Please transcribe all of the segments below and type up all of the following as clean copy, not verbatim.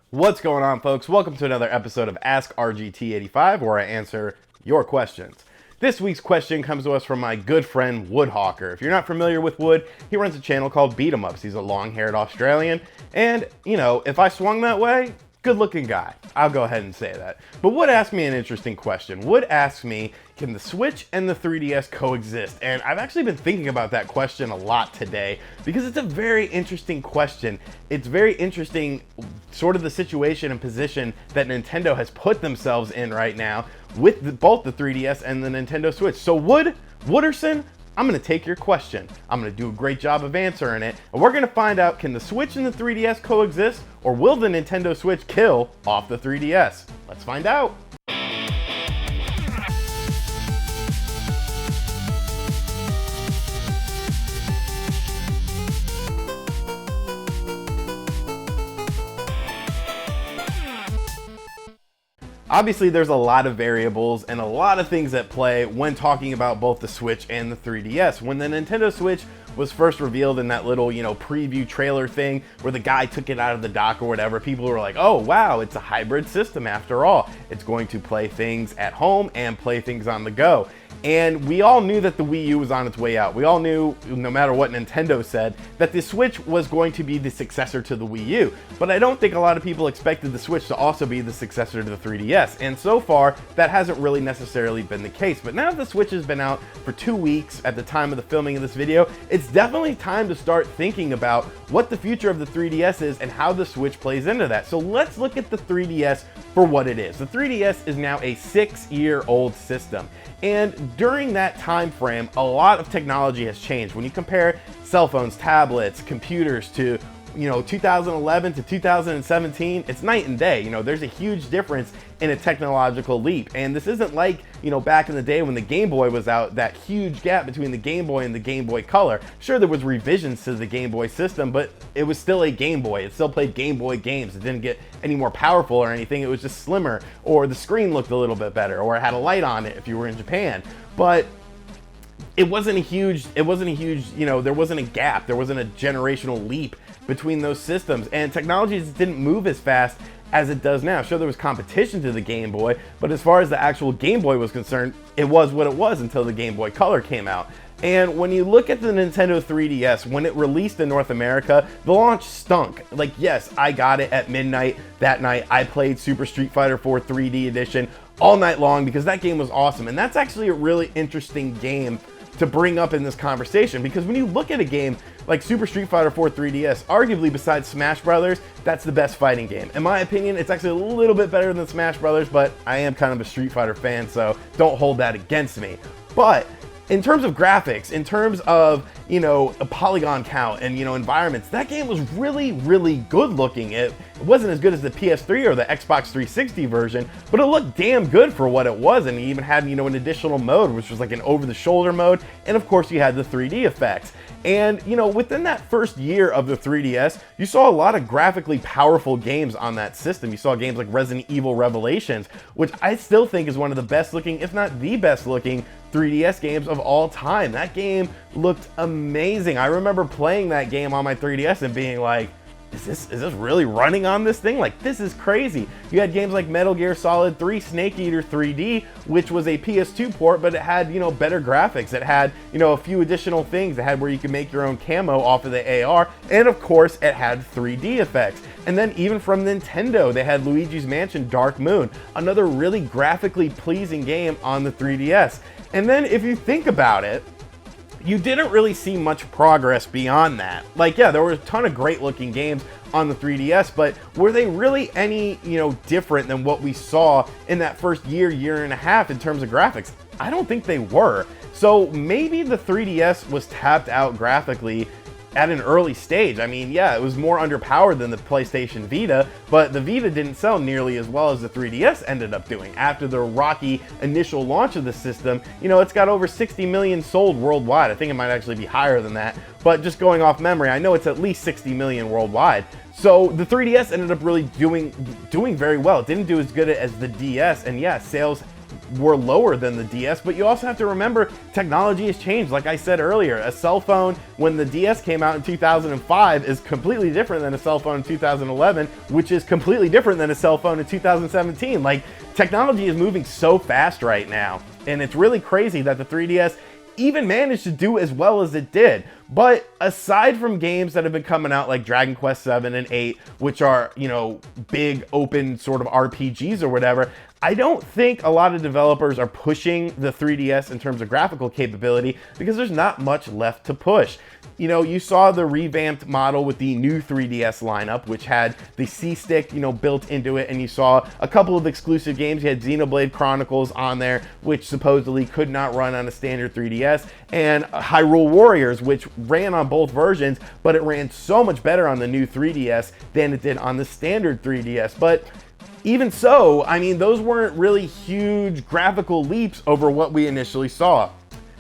What's going on, folks? Welcome to another episode of Ask RGT 85, where I answer your questions. This week's question comes to us from my good friend Woodhawker. If you're not familiar with Wood, he runs a channel called Beat 'em Ups. He's a long-haired Australian, and if I swung that way, good-looking guy. I'll go ahead and say that. But Wood asked me an interesting question. Wood asked me, can the Switch and the 3DS coexist? And I've actually been thinking about that question a lot today because it's a very interesting question. It's very interesting, sort of the situation and position that Nintendo has put themselves in right now with both the 3DS and the Nintendo Switch. So Wooderson, I'm going to take your question. I'm going to do a great job of answering it. And we're going to find out, can the Switch and the 3DS coexist, or will the Nintendo Switch kill off the 3DS? Let's find out. Obviously, there's a lot of variables and a lot of things at play when talking about both the Switch and the 3DS. When the Nintendo Switch was first revealed in that little, preview trailer thing where the guy took it out of the dock or whatever, people were like, oh, wow, it's a hybrid system after all. It's going to play things at home and play things on the go. And we all knew that the Wii U was on its way out. We all knew, no matter what Nintendo said, that the Switch was going to be the successor to the Wii U. But I don't think a lot of people expected the Switch to also be the successor to the 3DS. And so far, that hasn't really necessarily been the case. But now the Switch has been out for 2 weeks at the time of the filming of this video, it's definitely time to start thinking about what the future of the 3DS is and how the Switch plays into that. So let's look at the 3DS for what it is. The 3DS is now a 6-year-old system. And during that time frame, a lot of technology has changed. When you compare cell phones, tablets, computers to 2011 to 2017, it's night and day. There's a huge difference in a technological leap. And this isn't like, back in the day when the Game Boy was out, that huge gap between the Game Boy and the Game Boy Color. Sure, there was revisions to the Game Boy system, but it was still a Game Boy. It still played Game Boy games. It didn't get any more powerful or anything. It was just slimmer, or the screen looked a little bit better, or it had a light on it if you were in Japan. But it wasn't a huge, there wasn't a gap. There wasn't a generational leap between those systems, and technology just didn't move as fast as it does now. Sure, there was competition to the Game Boy, but as far as the actual Game Boy was concerned, it was what it was until the Game Boy Color came out. And when you look at the Nintendo 3DS, when it released in North America, the launch stunk. Like, yes, I got it at midnight that night. I played Super Street Fighter 4 3D Edition all night long because that game was awesome. And that's actually a really interesting game to bring up in this conversation, because when you look at a game like Super Street Fighter 4 3DS, arguably besides Smash Brothers, that's the best fighting game. In my opinion, it's actually a little bit better than Smash Brothers, but I am kind of a Street Fighter fan, so don't hold that against me. But in terms of graphics, in terms of, a polygon count and, environments, that game was really, really good looking. It wasn't as good as the PS3 or the Xbox 360 version, but it looked damn good for what it was. And it even had, an additional mode, which was like an over-the-shoulder mode. And of course, you had the 3D effects. And, within that first year of the 3DS, you saw a lot of graphically powerful games on that system. You saw games like Resident Evil Revelations, which I still think is one of the best looking, if not the best looking, 3DS games of all time. That game looked amazing. I remember playing that game on my 3DS and being like, is this really running on this thing? Like, this is crazy. You had games like Metal Gear Solid 3 Snake Eater 3D, which was a PS2 port, but it had, better graphics. It had, a few additional things. It had where you could make your own camo off of the AR, and of course, it had 3D effects. And then even from Nintendo, they had Luigi's Mansion Dark Moon, another really graphically pleasing game on the 3DS. And then if you think about it, you didn't really see much progress beyond that. Like, yeah, there were a ton of great looking games on the 3DS, but were they really any, different than what we saw in that first year and a half in terms of graphics? I don't think they were. So maybe the 3DS was tapped out graphically at an early stage. I mean, yeah, it was more underpowered than the PlayStation Vita, but the Vita didn't sell nearly as well as the 3DS ended up doing. After the rocky initial launch of the system, it's got over 60 million sold worldwide. I think it might actually be higher than that, but just going off memory, I know it's at least 60 million worldwide. So the 3DS ended up really doing very well. It didn't do as good as the DS, and yeah, sales were lower than the DS, but you also have to remember technology has changed. Like I said earlier, a cell phone when the DS came out in 2005 is completely different than a cell phone in 2011, which is completely different than a cell phone in 2017. Like, technology is moving so fast right now, and it's really crazy that the 3DS even managed to do as well as it did. But aside from games that have been coming out like Dragon Quest 7 and 8, which are, you know, big open sort of RPGs or whatever, I don't think a lot of developers are pushing the 3DS in terms of graphical capability because there's not much left to push. You know, you saw the revamped model with the new 3DS lineup, which had the C-Stick, you know, built into it, and you saw a couple of exclusive games. You had Xenoblade Chronicles on there, which supposedly could not run on a standard 3DS, and Hyrule Warriors, which ran on both versions, but it ran so much better on the new 3DS than it did on the standard 3DS. But even so, I mean, those weren't really huge graphical leaps over what we initially saw.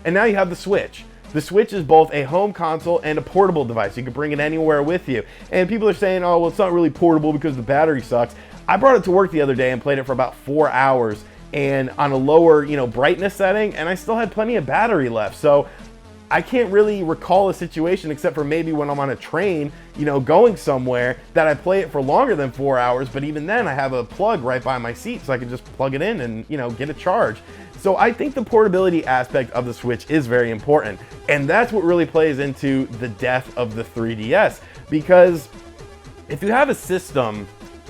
And now you have the Switch. The Switch is both a home console and a portable device. You can bring it anywhere with you. And people are saying, oh, well, it's not really portable because the battery sucks. I brought it to work the other day and played it for about 4 hours and on a lower, you know, brightness setting, and I still had plenty of battery left. So I can't really recall a situation, except for maybe when I'm on a train, you know, going somewhere, that I play it for longer than 4 hours. But even then, I have a plug right by my seat, so I can just plug it in and, you know, get a charge. So I think the portability aspect of the Switch is very important. And that's what really plays into the death of the 3DS. Because if you have a system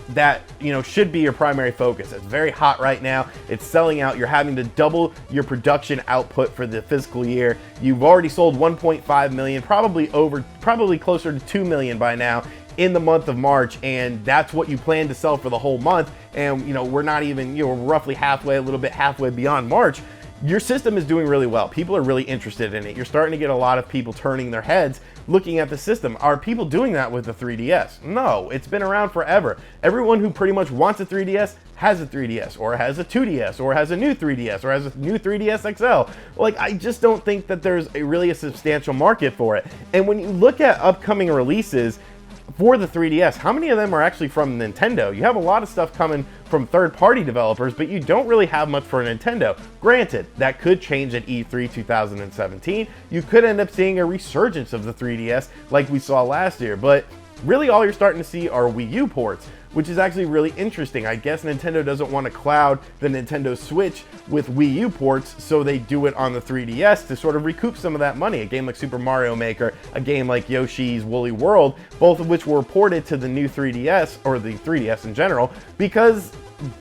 that, you know, should be your primary focus, it's very hot right now, it's selling out, you're having to double your production output for the fiscal year, you've already sold 1.5 million, probably closer to 2 million by now in the month of March, and that's what you plan to sell for the whole month. And, you know, we're not even, you know, roughly halfway, a little bit halfway beyond March. Your system is doing really well. People are really interested in it. You're starting to get a lot of people turning their heads looking at the system. Are people doing that with the 3DS? No, it's been around forever. Everyone who pretty much wants a 3DS has a 3DS, or has a 2DS, or has a new 3DS, or has a new 3DS XL. Like, I just don't think that there's really a substantial market for it. And when you look at upcoming releases for the 3DS, how many of them are actually from Nintendo? You have a lot of stuff coming from third-party developers, but you don't really have much for Nintendo. Granted, that could change at E3 2017. You could end up seeing a resurgence of the 3DS like we saw last year, but really all you're starting to see are Wii U ports, which is actually really interesting. I guess Nintendo doesn't want to cloud the Nintendo Switch with Wii U ports, so they do it on the 3DS to sort of recoup some of that money. A game like Super Mario Maker, a game like Yoshi's Woolly World, both of which were ported to the new 3DS, or the 3DS in general, because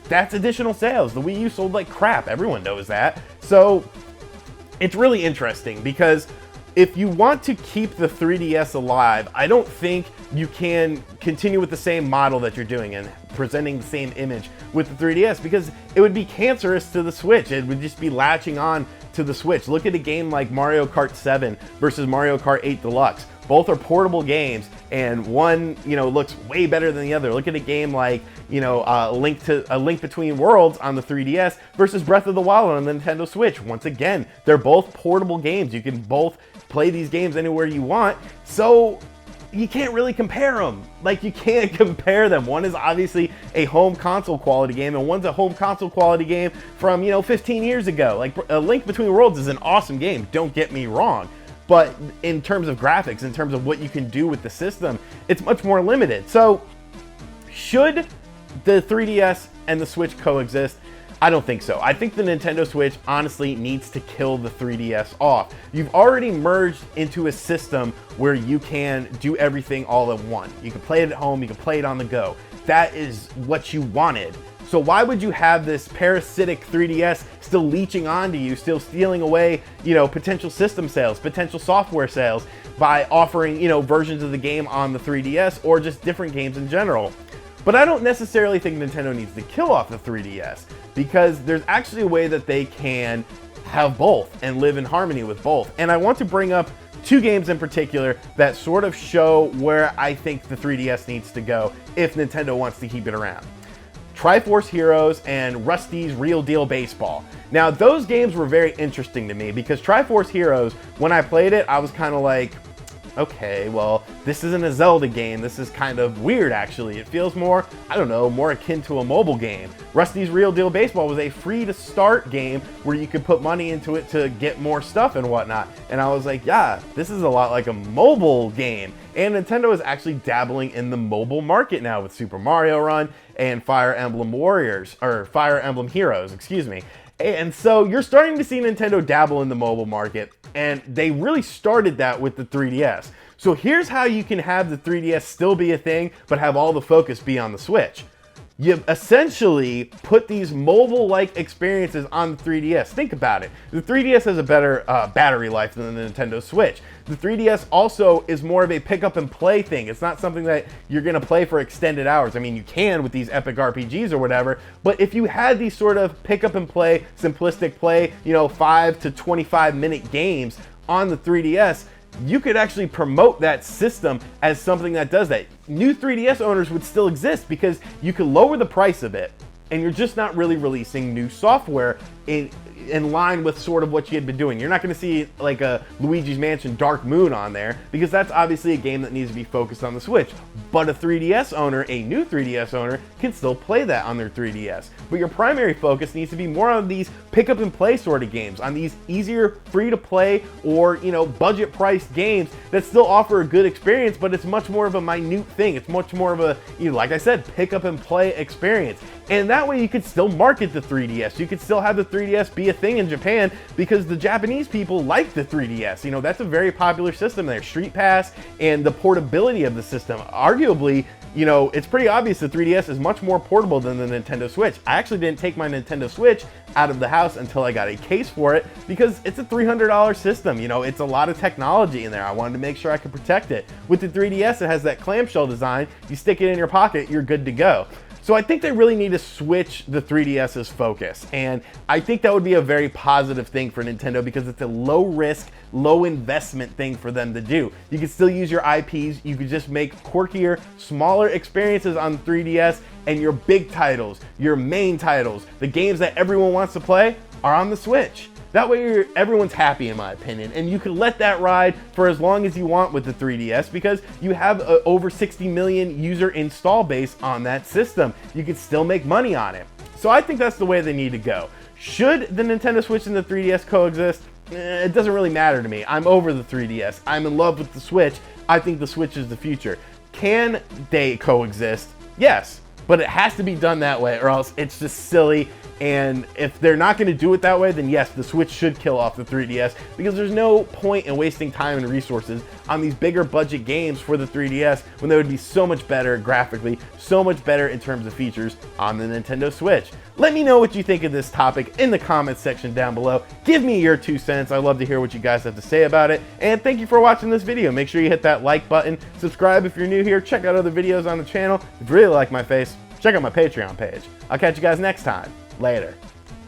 that's additional sales. The Wii U sold like crap, everyone knows that. So it's really interesting, because if you want to keep the 3DS alive, I don't think you can continue with the same model that you're doing and presenting the same image with the 3DS, because it would be cancerous to the Switch. It would just be latching on to the Switch. Look at a game like Mario Kart 7 versus Mario Kart 8 Deluxe. Both are portable games, and one, you know, looks way better than the other. Look at a game like, you know, A Link Between Worlds on the 3DS versus Breath of the Wild on the Nintendo Switch. Once again, they're both portable games. You can both play these games anywhere you want, so you can't really compare them. Like, you can't compare them. One is obviously a home console quality game, and one's a home console quality game from, you know, 15 years ago. Like, A Link Between Worlds is an awesome game, don't get me wrong. But in terms of graphics, in terms of what you can do with the system, it's much more limited. So, should the 3DS and the Switch coexist? I don't think so. I think the Nintendo Switch honestly needs to kill the 3DS off. You've already merged into a system where you can do everything all in one. You can play it at home, you can play it on the go. That is what you wanted. So why would you have this parasitic 3DS still leeching onto you, still stealing away, you know, potential system sales, potential software sales by offering, you know, versions of the game on the 3DS or just different games in general? But I don't necessarily think Nintendo needs to kill off the 3DS, because there's actually a way that they can have both and live in harmony with both. And I want to bring up two games in particular that sort of show where I think the 3DS needs to go if Nintendo wants to keep it around. Triforce Heroes and Rusty's Real Deal Baseball. Now, those games were very interesting to me, because Triforce Heroes, when I played it, I was kind of like, okay, well, this isn't a Zelda game. This is kind of weird, actually. It feels more, I don't know, more akin to a mobile game. Rusty's Real Deal Baseball was a free-to-start game where you could put money into it to get more stuff and whatnot. And I was like, yeah, this is a lot like a mobile game. And Nintendo is actually dabbling in the mobile market now with Super Mario Run and Fire Emblem Warriors, or Fire Emblem Heroes, excuse me. And so you're starting to see Nintendo dabble in the mobile market, and they really started that with the 3DS. So here's how you can have the 3DS still be a thing, but have all the focus be on the Switch. You essentially put these mobile-like experiences on the 3DS. Think about it. The 3DS has a better battery life than the Nintendo Switch. The 3DS also is more of a pick-up-and-play thing. It's not something that you're going to play for extended hours. I mean, you can with these epic RPGs or whatever, but if you had these sort of pick-up-and-play, simplistic play, 5 to 25-minute games on the 3DS, you could actually promote that system as something that does that. New 3DS owners would still exist because you could lower the price of it, and you're just not really releasing new software in line with sort of what you had been doing. You're not going to see like a Luigi's Mansion Dark Moon on there because that's obviously a game that needs to be focused on the Switch. But a 3DS owner, a new 3DS owner, can still play that on their 3DS. But your primary focus needs to be more on these pick up and play sort of games, on these easier free to play or, budget priced games that still offer a good experience, but it's much more of a minute thing. It's much more of a, like I said, pick up and play experience. And that way you could still market the 3DS. You could still have the 3DS be a thing in Japan because the Japanese people like the 3DS. That's a very popular system there. Street Pass and the portability of the system. Arguably, it's pretty obvious the 3DS is much more portable than the Nintendo Switch. I actually didn't take my Nintendo Switch out of the house until I got a case for it because it's a $300 system. It's a lot of technology in there. I wanted to make sure I could protect it. With the 3DS, it has that clamshell design. You stick it in your pocket, you're good to go. So I think they really need to switch the 3DS's focus, and I think that would be a very positive thing for Nintendo because it's a low risk, low investment thing for them to do. You can still use your IPs, you could just make quirkier, smaller experiences on the 3DS, and your big titles, your main titles, the games that everyone wants to play are on the Switch. That way everyone's happy, in my opinion, and you can let that ride for as long as you want with the 3DS because you have over 60 million user install base on that system. You can still make money on it. So I think that's the way they need to go. Should the Nintendo Switch and the 3DS coexist? It doesn't really matter to me. I'm over the 3DS. I'm in love with the Switch. I think the Switch is the future. Can they coexist? Yes, but it has to be done that way or else it's just silly. And if they're not going to do it that way, then yes, the Switch should kill off the 3DS because there's no point in wasting time and resources on these bigger budget games for the 3DS when they would be so much better graphically, so much better in terms of features on the Nintendo Switch. Let me know what you think of this topic in the comments section down below. Give me your 2 cents. I love to hear what you guys have to say about it. And thank you for watching this video. Make sure you hit that like button, subscribe if you're new here, check out other videos on the channel. If you really like my face, check out my Patreon page. I'll catch you guys next time. Later.